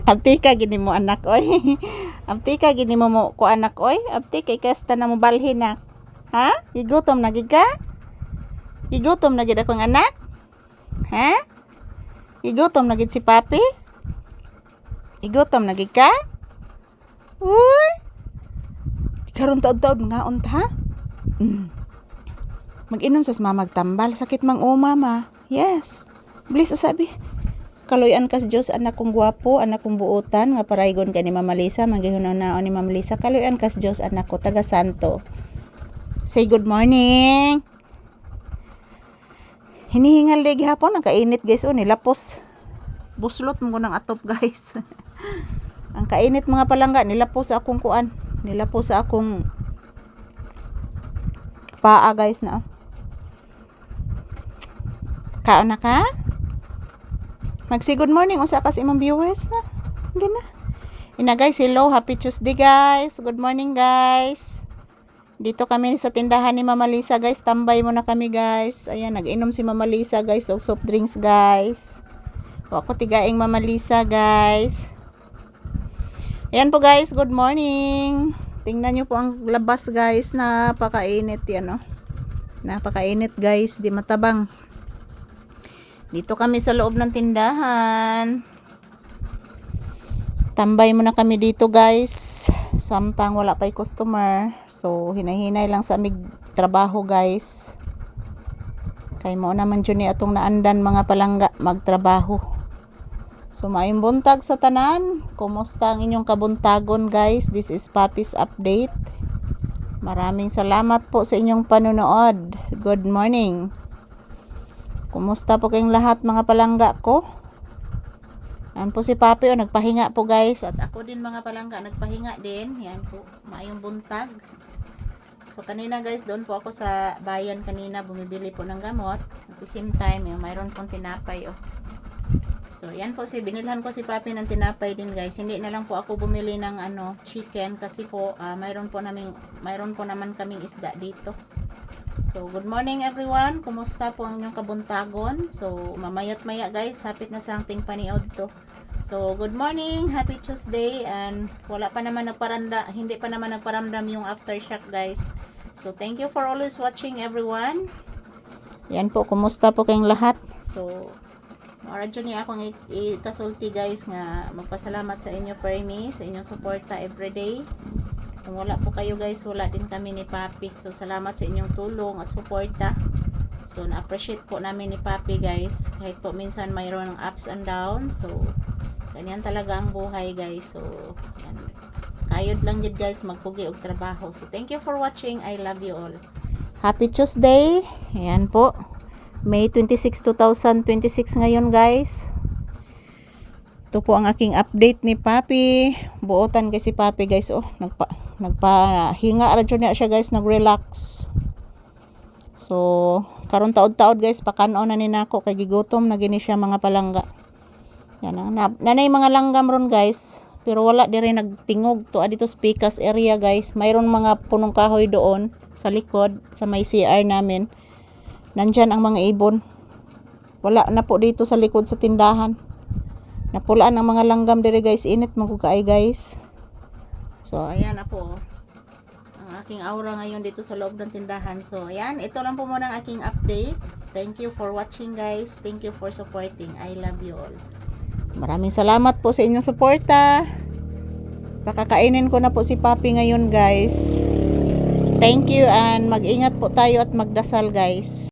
Abti ka gini mo anak oy. Abti ka gini mo ko anak oy. Abti kay kasta na mo balhin na. Ha? Igutom na gid ka? Igutom na gid akong anak? Ha? Igutom na gid si papi? Igutom na gid ka? Uy. Karon taud-taud nga unta. Mag-inom sa mamagtambal sakit mang mama. Yes. Bilis usabi. Kaluyan kas Dios anak kong gwapo, anak kong buotan nga paraygon ka ni Mama Lisa, magihuna-naon ni Mama Lisa. Kaluyan kas Dios anak ko taga Santo. Say good morning. Hinihingal di gihapon ang kainit guys o nilapos. Buslot mo nang atop guys. Ang kainit mga palangga nilapos sa akong kuan. Nilapos sa akong paa guys na. Kaon na ka? Magsi good morning usa ka sa imong viewers na. Hindi na. Ina guys, hello, happy Tuesday guys. Good morning guys. Dito kami sa tindahan ni Mama Lisa guys. Tambay muna kami guys. Ayan, nag-inom si Mama Lisa guys og soft drinks guys. O ako tigaing Mama Lisa guys. Ayan po guys, good morning. Tingnan nyo po ang labas guys. Napakainit yan oh. Napakainit guys, di matabang. Dito kami sa loob ng tindahan. Tambay muna kami dito guys. Samtang wala pa'y customer. So hinahinay lang sa amig trabaho guys. Kay mo naman dyan ni atong naandan mga palangga magtrabaho. So maayong buntag sa tanan. Kumusta ang inyong kabuntagon guys? This is Papi's Update. Maraming salamat po sa inyong panonood. Good morning. Kumusta po kayong lahat mga palangga ko? Yan po si Papi o nagpahinga po guys. At ako din mga palangga nagpahinga din. Yan po, maayong buntag. So kanina guys, doon po ako sa bayan kanina bumibili po ng gamot. At the same time, yung mayroon pong tinapay oh. So yan po binilhan ko si Papi ng tinapay din guys. Hindi na lang po ako bumili ng chicken kasi po mayroon po naman kaming isda dito. So, good morning everyone. Kumusta po ang inyong kabuntagon? So, mamayat maya guys. Hapit na sa ating paniod to. So, good morning. Happy Tuesday. And wala pa naman hindi pa naman nagparamdam yung aftershock guys. So, thank you for always watching everyone. Yan po. Kumusta po kayong lahat? So, maradyo niya akong ikasulti guys nga magpasalamat sa inyo Permi, sa inyong suporta everyday. Kung wala po kayo guys, wala din kami ni Papi. So, salamat sa inyong tulong at suporta. So, na-appreciate po namin ni Papi guys. Kahit po minsan mayroon ng ups and downs. So, ganyan talaga ang buhay guys. So, yan. Kayod lang yun guys, magpugi og trabaho. So, thank you for watching. I love you all. Happy Tuesday. Ayan po. May 26, 2026 ngayon guys. Ito po ang aking update ni Papi. Buotan kasi Papi guys. Oh, nagpahinga radyo niya siya guys, nag-relax. So, karon taod-taod guys, pakanon na ni nako kay gigutom na gini siya mga palangga. Yan nanay mga langgam ron guys, pero wala dire nagtingog to adito sa Picas area guys. Mayroon mga punong kahoy doon sa likod sa may CR namin. Nandyan ang mga ibon. Wala na po dito sa likod sa tindahan. Napulaan ang mga langgam dire guys, init magkukaay guys. So, ayan na po. Ang aking aura ngayon dito sa loob ng tindahan. So, ayan. Ito lang po muna ang aking update. Thank you for watching guys. Thank you for supporting. I love you all. Maraming salamat po sa inyong suporta. Pakakainin ko na po si Papi ngayon guys. Thank you and mag-ingat po tayo at magdasal guys.